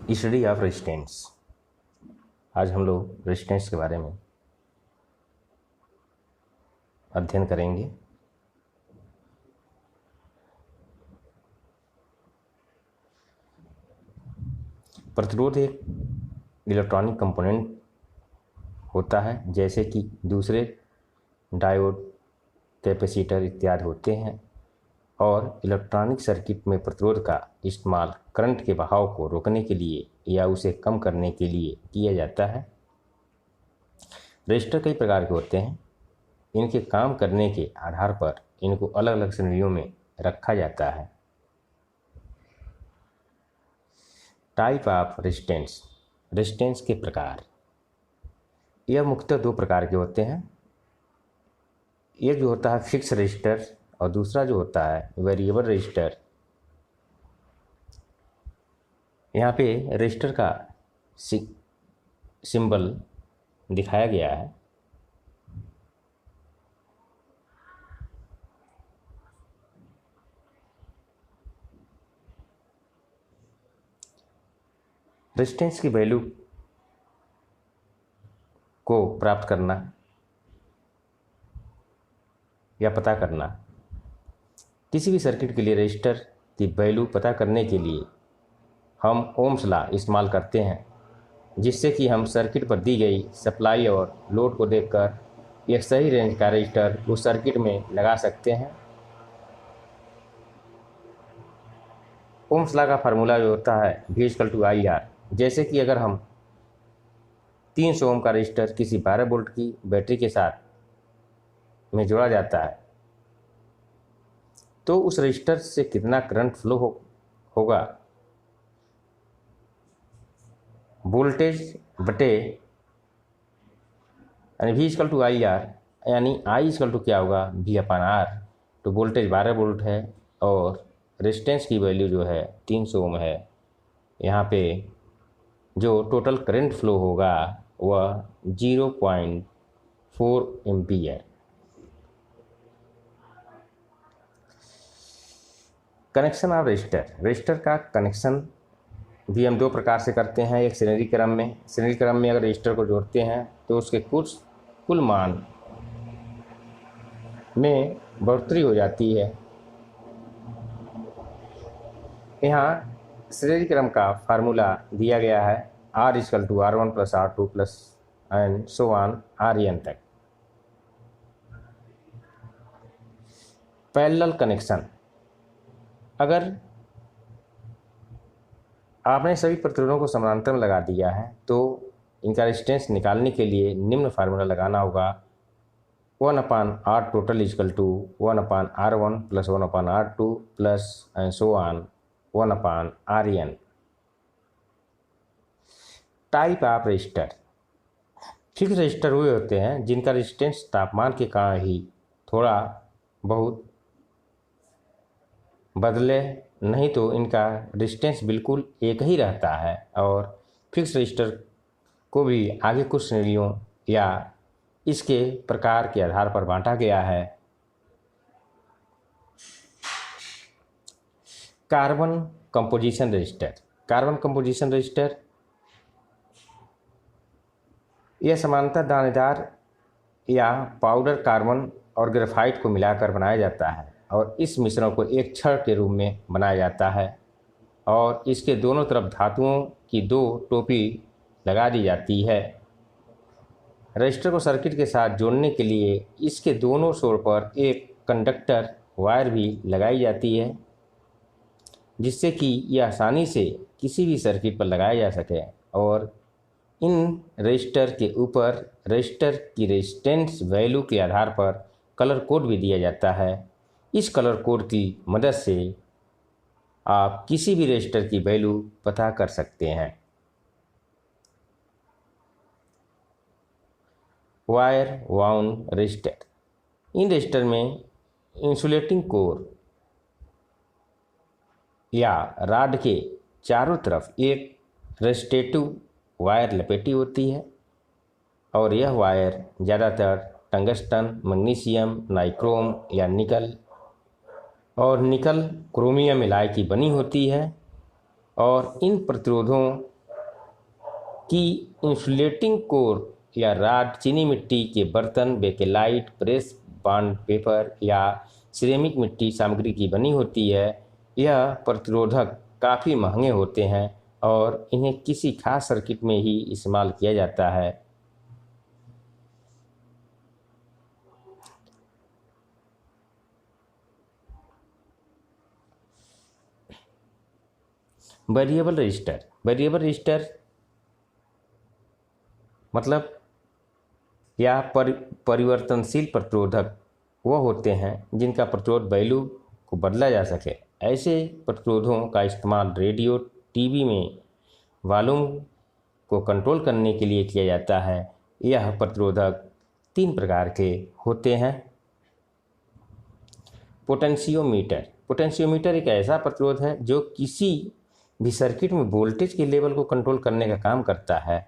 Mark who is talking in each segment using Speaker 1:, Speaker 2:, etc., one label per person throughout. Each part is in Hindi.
Speaker 1: Study of resistance. आज हम लोग रेजिस्टेंस के बारे में अध्ययन करेंगे। प्रतिरोध एक इलेक्ट्रॉनिक कंपोनेंट होता है, जैसे कि दूसरे डायोड, कैपेसिटर इत्यादि होते हैं, और इलेक्ट्रॉनिक सर्किट में प्रतिरोध का इस्तेमाल करंट के बहाव को रोकने के लिए या उसे कम करने के लिए किया जाता है। रेजिस्टर कई प्रकार के होते हैं। इनके काम करने के आधार पर इनको अलग अलग श्रेणियों में रखा जाता है। Type of resistance. रेजिस्टेंस के प्रकार यह मुख्यतः दो प्रकार के होते हैं। एक जो होता है फिक्स रेजिस्टर और दूसरा जो होता है वेरिएबल रेजिस्टर। यहाँ पे रेजिस्टर का सिंबल दिखाया गया है। रेजिस्टेंस की वैल्यू को प्राप्त करना या पता करना। किसी भी सर्किट के लिए रेजिस्टर की वैल्यू पता करने के लिए हम ओम्स लॉ इस्तेमाल करते हैं, जिससे कि हम सर्किट पर दी गई सप्लाई और लोड को देखकर एक सही रेंज का रेजिस्टर उस सर्किट में लगा सकते हैं। ओम्स लॉ का फार्मूला जो होता है V=IR। जैसे कि अगर हम 300 ओम का रेजिस्टर किसी 12 वोल्ट की बैटरी के साथ में जोड़ा जाता है, तो उस रेजिस्टर से कितना करंट फ्लो होगा, वोल्टेज बटे यानी V=IR, यानी I क्या होगा V/R। तो वोल्टेज 12 वोल्ट है और रेजिस्टेंस की वैल्यू जो है 300 ओम है। यहाँ पे जो टोटल करंट फ्लो होगा वह 0.4 ampere. Connection of resistor. Resistor का कनेक्शन भी हम दो प्रकार से करते हैं। एक श्रेणी क्रम में अगर रेजिस्टर को जोड़ते हैं तो उसके कुल मान में बढ़ोतरी हो जाती है। यहाँ श्रेणी क्रम का फार्मूला दिया गया है R=R1 + R2 and so on RN तक। Parallel connection. अगर आपने सभी प्रतिरोधों को समानांतर में लगा दिया है तो इनका रेजिस्टेंस निकालने के लिए निम्न फार्मूला लगाना होगा 1/R total = 1/R1 + 1/R2 and so on 1/RN। Type of resistor. Fix resistor हुए होते हैं जिनका रेजिस्टेंस तापमान के कारण ही थोड़ा बहुत बदले, नहीं तो इनका रेजिस्टेंस बिल्कुल एक ही रहता है। और फिक्स रेजिस्टर को भी आगे कुछ श्रेणियों या इसके प्रकार के आधार पर बांटा गया है। Carbon composition resistor. Carbon composition resistor यह समानांतर दानेदार या पाउडर कार्बन और ग्रेफाइट को मिलाकर बनाया जाता है और इस मिश्रण को एक छड़ के रूप में बनाया जाता है और इसके दोनों तरफ धातुओं की दो टोपी लगा दी जाती है। रेजिस्टर को सर्किट के साथ जोड़ने के लिए इसके दोनों छोर पर एक कंडक्टर वायर भी लगाई जाती है, जिससे कि यह आसानी से किसी भी सर्किट पर लगाया जा सके। और इन रेजिस्टर के ऊपर रेजिस्टर की रेजिस्टेंस वैल्यू के आधार पर कलर कोड भी दिया जाता है। इस कलर कोड की मदद से आप किसी भी रेजिस्टर की वैल्यू पता कर सकते हैं। Wire wound resistor. इन रेजिस्टर में इंसुलेटिंग कोर या रॉड के चारों तरफ एक रेजिस्टिव वायर लपेटी होती है और यह वायर ज़्यादातर टंगस्टन, मैग्नीशियम, नाइक्रोम या निकल और निकल क्रोमियम एलॉय की बनी होती है और इन प्रतिरोधों कि इंसुलेटिंग कोर या रॉड चीनी मिट्टी के बर्तन, बेकेलाइट, प्रेस बॉन्ड पेपर या सिरेमिक मिट्टी सामग्री की बनी होती है। यह प्रतिरोधक काफ़ी महंगे होते हैं और इन्हें किसी खास सर्किट में ही इस्तेमाल किया जाता है। वेरिएबल रजिस्टर मतलब या परिवर्तनशील प्रतिरोधक वह होते हैं जिनका प्रतिरोध वैल्यू को बदला जा सके। ऐसे प्रतिरोधों का इस्तेमाल रेडियो, टीवी में वॉल्यूम को कंट्रोल करने के लिए किया जाता है। यह प्रतिरोधक 3 प्रकार के होते हैं। पोटेंशियोमीटर एक ऐसा प्रतिरोध है जो किसी भी सर्किट में वोल्टेज के लेवल को कंट्रोल करने का काम करता है।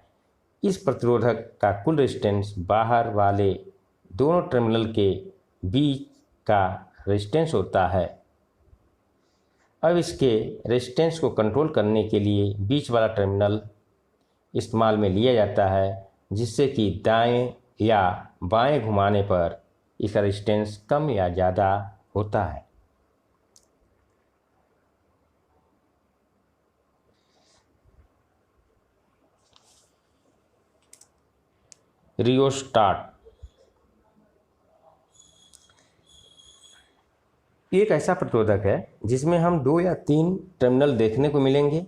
Speaker 1: इस प्रतिरोधक का कुल रेजिस्टेंस बाहर वाले दोनों टर्मिनल के बीच का रेजिस्टेंस होता है। अब इसके रेजिस्टेंस को कंट्रोल करने के लिए बीच वाला टर्मिनल इस्तेमाल में लिया जाता है, जिससे कि दाएं या बाएं घुमाने पर इसका रेजिस्टेंस कम या ज़्यादा होता है। रियोस्टाट एक ऐसा प्रतिरोधक है जिसमें हम 2 या 3 टर्मिनल देखने को मिलेंगे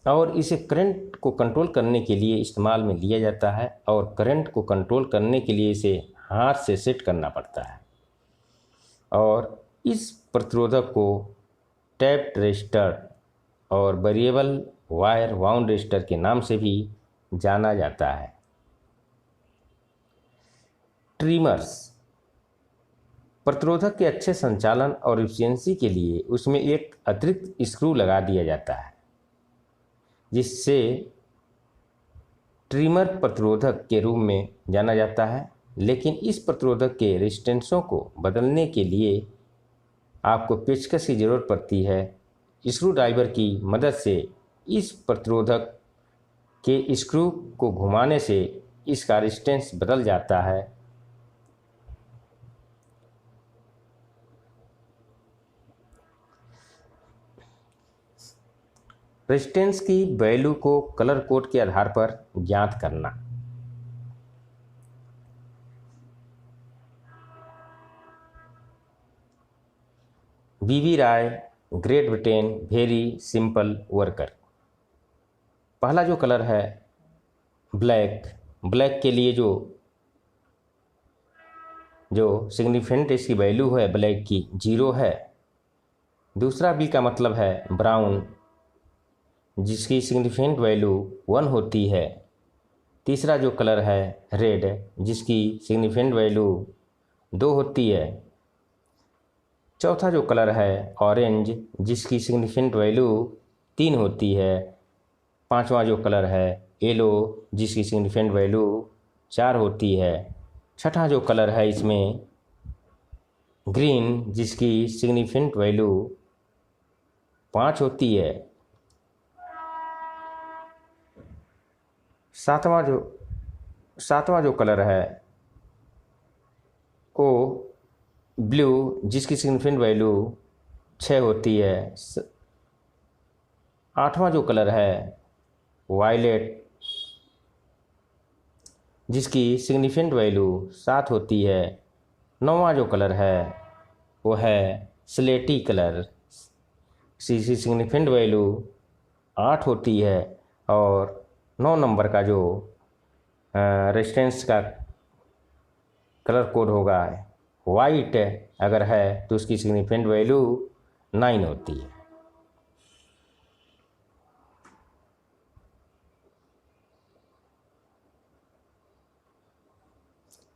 Speaker 1: और इसे करंट को कंट्रोल करने के लिए इस्तेमाल में लिया जाता है और करंट को कंट्रोल करने के लिए इसे हाथ से सेट करना पड़ता है। और इस प्रतिरोधक को टैप्ड रजिस्टर और वेरिएबल वायर वाउंड रजिस्टर के नाम से भी जाना जाता है। ट्रिमर्स प्रतिरोधक के अच्छे संचालन और एफिशिएंसी के लिए उसमें एक अतिरिक्त स्क्रू लगा दिया जाता है, जिससे ट्रिमर प्रतिरोधक के रूप में जाना जाता है। लेकिन इस प्रतिरोधक के रेजिस्टेंसों को बदलने के लिए आपको पेचकस की ज़रूरत पड़ती है। स्क्रू ड्राइवर की मदद से इस प्रतिरोधक के स्क्रू को घुमाने से इसका रेजिस्टेंस बदल जाता है। रेजिस्टेंस की वैल्यू को कलर कोड के आधार पर ज्ञात करना। B B Rai, great Britain, very simple worker. पहला जो कलर है ब्लैक के लिए जो सिग्निफिकेंट इसकी वैल्यू है ब्लैक की 0 है। दूसरा बी का मतलब है ब्राउन, जिसकी सिग्निफिकेंट वैल्यू 1 होती है। तीसरा जो कलर है रेड, जिसकी सिग्निफिकेंट वैल्यू 2 होती है। चौथा जो कलर है ऑरेंज, जिसकी सिग्निफिकेंट वैल्यू 3 होती है। पांचवा जो कलर है येलो, जिसकी सिग्निफिकेंट वैल्यू 4 होती है। छठा जो कलर है इसमें ग्रीन, जिसकी सिग्निफिकेंट वैल्यू 5 होती है। सातवां जो कलर है वो ब्लू, जिसकी सिग्निफिकेंट वैल्यू 6 होती है। आठवां जो कलर है वायलेट, जिसकी सिग्निफिकेंट वैल्यू 7 होती है। नौवां जो कलर है वो है स्लेटी कलर, जिसकी सिग्निफिकेंट वैल्यू 8 होती है। और 9 नंबर का जो रेजिस्टेंस का कलर कोड होगा वाइट, अगर है तो उसकी सिग्निफिकेंट वैल्यू 9 होती है।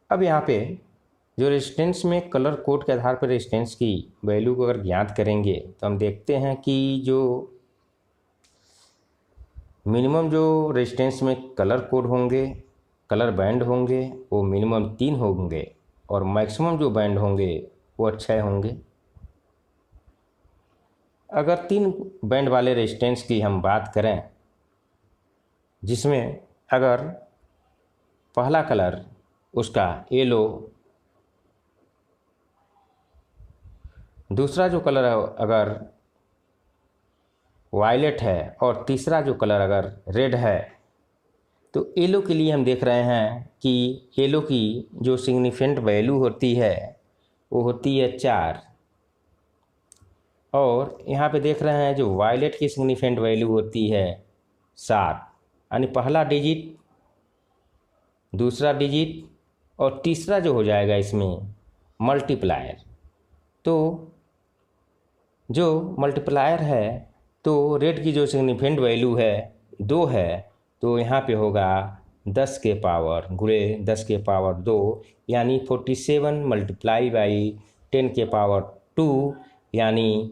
Speaker 1: अब यहाँ पे जो रेजिस्टेंस में कलर कोड के आधार पर रेजिस्टेंस की वैल्यू को अगर ज्ञात करेंगे तो हम देखते हैं कि जो मिनिमम जो रेजिस्टेंस में कलर कोड होंगे, कलर बैंड होंगे, वो मिनिमम 3 होंगे और मैक्सिमम जो बैंड होंगे वो 6 होंगे। अगर 3 बैंड वाले रेजिस्टेंस की हम बात करें, जिसमें अगर पहला कलर उसका येलो, दूसरा जो कलर अगर वायलेट है और तीसरा जो कलर अगर रेड है, तो येलो के लिए हम देख रहे हैं कि येलो की जो सिग्निफिकेंट वैल्यू होती है वो होती है 4, और यहाँ पे देख रहे हैं जो वायलेट की सिग्निफिकेंट वैल्यू होती है 7, यानी पहला डिजिट, दूसरा डिजिट और तीसरा जो हो जाएगा इसमें मल्टीप्लायर। तो जो मल्टीप्लायर है, तो रेड की जो सिग्निफिकेंट वैल्यू है 2 है, तो यहाँ पे होगा 10 के पावर गुणे 10 के पावर 2, यानी 47 मल्टीप्लाई बाई 10 के पावर 2, यानी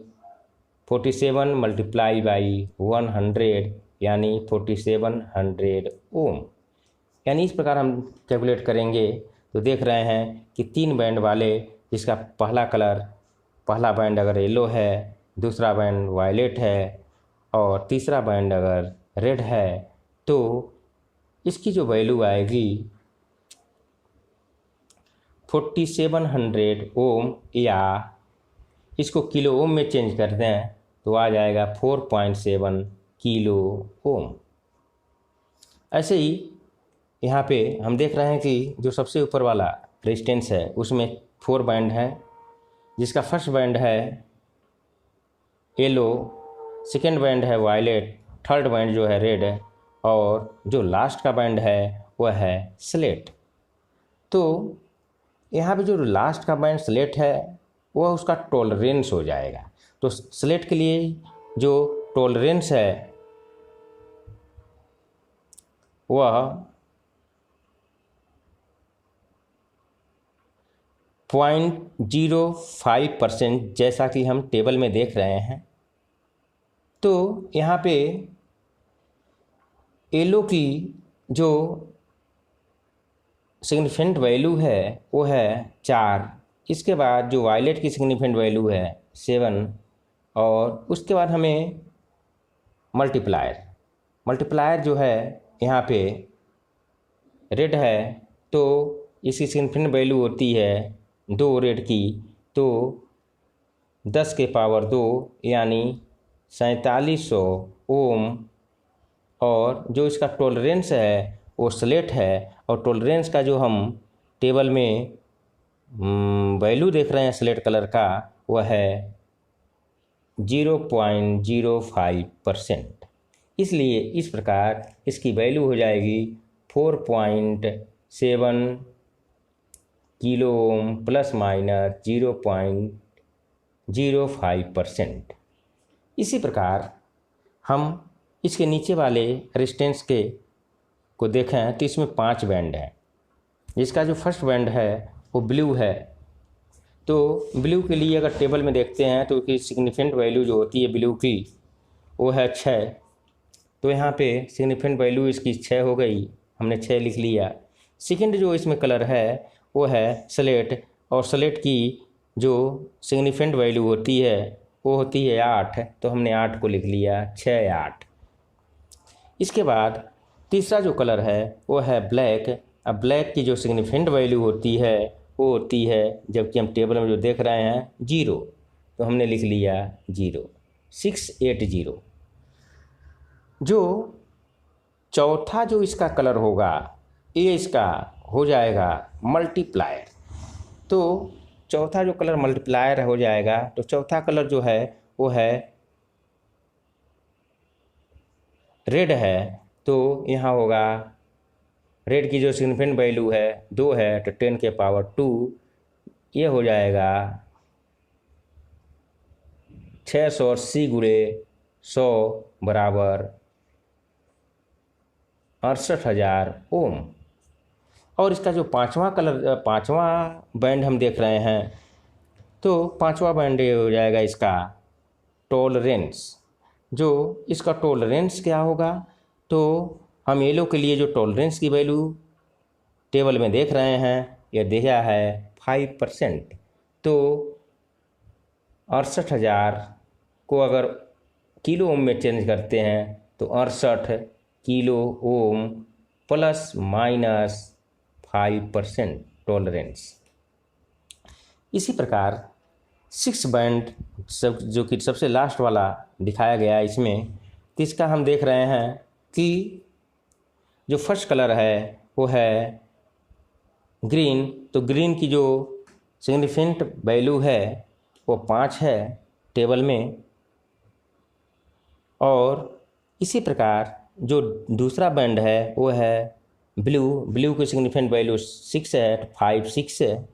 Speaker 1: 47 मल्टीप्लाई बाई 100, यानी 4700 ओम। यानी इस प्रकार हम कैलकुलेट करेंगे तो देख रहे हैं कि 3 बैंड वाले, जिसका पहला बैंड अगर येलो है, दूसरा बैंड वायलेट है और तीसरा बैंड अगर रेड है, तो इसकी जो वैल्यू आएगी 4700 ओम, या इसको किलो ओम में चेंज कर दें तो आ जाएगा 4.7 किलो ओम। ऐसे ही यहाँ पे हम देख रहे हैं कि जो सबसे ऊपर वाला रेजिस्टेंस है उसमें 4 बैंड है, जिसका फर्स्ट बैंड है येलो, सेकेंड बैंड है वायलेट, थर्ड बैंड जो है रेड है, और जो लास्ट का बैंड है वह है स्लेट। तो यहाँ पे जो लास्ट का बैंड स्लेट है वह उसका टॉलरेंस हो जाएगा। तो स्लेट के लिए जो टॉलरेंस है वह 0.05%, जैसा कि हम टेबल में देख रहे हैं। तो यहाँ पे येलो की जो सिग्निफिकेंट वैल्यू है वो है 4, इसके बाद जो वायलेट की सिग्निफिकेंट वैल्यू है 7, और उसके बाद हमें मल्टीप्लायर जो है यहाँ पे रेड है, तो इसकी सिग्निफिकेंट वैल्यू होती है 2 रेड की, तो 10 के पावर 2, यानी 4700 ओम। और जो इसका टॉलरेंस है वो स्लेट है, और टॉलरेंस का जो हम टेबल में वैल्यू देख रहे हैं स्लेट कलर का, वह है 0.05%। इसलिए इस प्रकार इसकी वैल्यू हो जाएगी 4.7 किलो ओम प्लस माइनस 0.05%। इसी प्रकार हम इसके नीचे वाले रेजिस्टेंस को देखें तो इसमें 5 बैंड हैं, जिसका जो फर्स्ट बैंड है वो ब्लू है। तो ब्लू के लिए अगर टेबल में देखते हैं तो उसकी सिग्निफिकेंट वैल्यू जो होती है ब्लू की वो है 6, तो यहाँ पे सिग्निफिकेंट वैल्यू इसकी 6 हो गई, हमने 6 लिख लिया। सेकंड जो इसमें कलर है वो है स्लेट, और स्लेट की जो सिग्निफिकेंट वैल्यू होती है वो होती है 8, तो हमने 8 को लिख लिया, 6 8। इसके बाद तीसरा जो कलर है वो है ब्लैक। अब ब्लैक की जो सिग्निफिकेंट वैल्यू होती है वो होती है, जबकि हम टेबल में जो देख रहे हैं 0, तो हमने लिख लिया 0, 680। जो चौथा जो इसका कलर होगा ये इसका हो जाएगा मल्टीप्लायर। तो चौथा जो कलर मल्टीप्लायर हो जाएगा, तो चौथा कलर जो है वो है रेड है, तो यहाँ होगा रेड की जो सिग्निफिकेंट वैल्यू है 2 है, तो 10 के पावर 2, ये हो जाएगा 680 गुणे 100 बराबर 68,000 ओम। और इसका जो पांचवा बैंड हम देख रहे हैं, तो पांचवा बैंड ये हो जाएगा इसका टॉलरेंस। जो इसका टॉलरेंस क्या होगा, तो हम येलो के लिए जो टॉलरेंस की वैल्यू टेबल में देख रहे हैं यह दिया है 5%, तो 68,000 को अगर किलो ओम में चेंज करते हैं तो 68 kilo ohm plus minus 5% tolerance. इसी प्रकार 6 बैंड सब जो कि सबसे लास्ट वाला दिखाया गया है इसमें, तो इसका हम देख रहे हैं कि जो फर्स्ट कलर है वो है ग्रीन। तो ग्रीन की जो सिग्निफिकेंट वैल्यू है वो 5 है टेबल में। और इसी प्रकार जो दूसरा बैंड है वो है ब्लू। ब्लू की सिग्निफिकेंट वैल्यू 6 है, 5 6 है।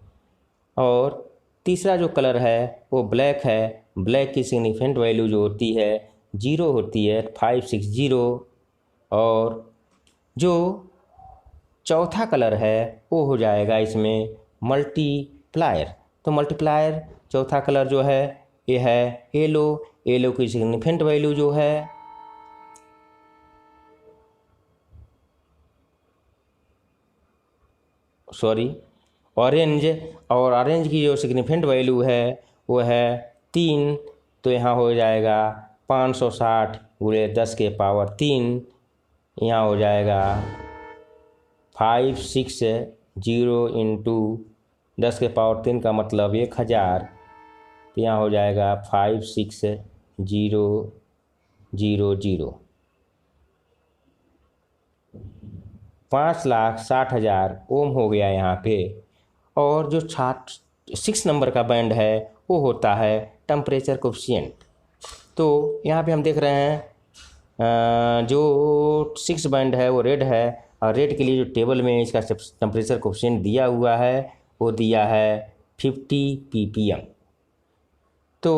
Speaker 1: और तीसरा जो कलर है वो ब्लैक है। ब्लैक की सिग्निफिकेंट वैल्यू जो होती है 0 होती है, 5 6 0। और जो चौथा कलर है वो हो जाएगा इसमें मल्टीप्लायर। तो मल्टीप्लायर चौथा कलर जो है ये है येलो। येलो की सिग्निफिकेंट वैल्यू जो है ऑरेंज। और ऑरेंज की जो सिग्निफिकेंट वैल्यू है वो है 3। तो यहाँ हो जाएगा 560 गुणे 10 के पावर 3। यहाँ हो जाएगा 5 6 0 इंटू 10 के पावर 3 का मतलब 1000। तो यहाँ हो जाएगा 5 6 0 0 0। 5,60,000 ओम हो गया यहाँ पे। और जो 6 नंबर का बैंड है वो होता है टेम्परेचर कोफिशिएंट। तो यहाँ पे हम देख रहे हैं जो 6 बैंड है वो रेड है। और रेड के लिए जो टेबल में इसका टेम्परेचर कोफिशिएंट दिया हुआ है वो दिया है 50 ppm। तो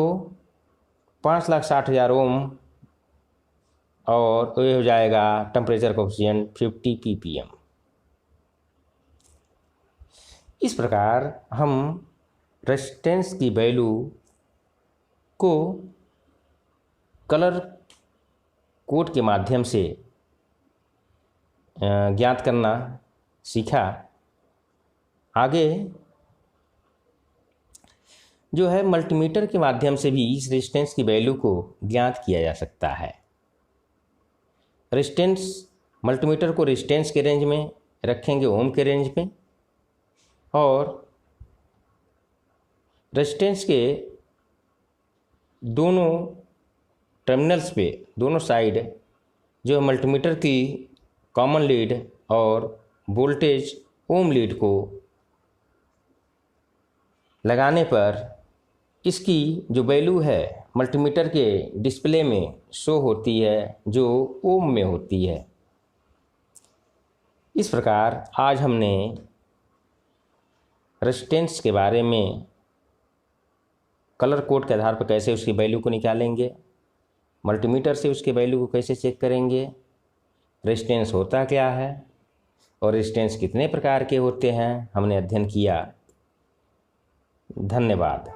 Speaker 1: 5,60,000 ओम और ये हो जाएगा टेम्परेचर कोफिशिएंट 50 ppm। इस प्रकार हम रेजिस्टेंस की वैल्यू को कलर कोड के माध्यम से ज्ञात करना सीखा। आगे जो है मल्टीमीटर के माध्यम से भी इस रेजिस्टेंस की वैल्यू को ज्ञात किया जा सकता है। रेजिस्टेंस मल्टीमीटर को रेजिस्टेंस के रेंज में रखेंगे, ओम के रेंज में। और रेजिस्टेंस के दोनों टर्मिनल्स पे, दोनों साइड जो मल्टीमीटर की कॉमन लीड और वोल्टेज ओम लीड को लगाने पर इसकी जो वैल्यू है मल्टीमीटर के डिस्प्ले में शो होती है जो ओम में होती है। इस प्रकार आज हमने रेजिस्टेंस के बारे में कलर कोड के आधार पर कैसे उसकी वैल्यू को निकालेंगे, मल्टीमीटर से उसके वैल्यू को कैसे चेक करेंगे, रेजिस्टेंस होता क्या है और रेजिस्टेंस कितने प्रकार के होते हैं, हमने अध्ययन किया। धन्यवाद।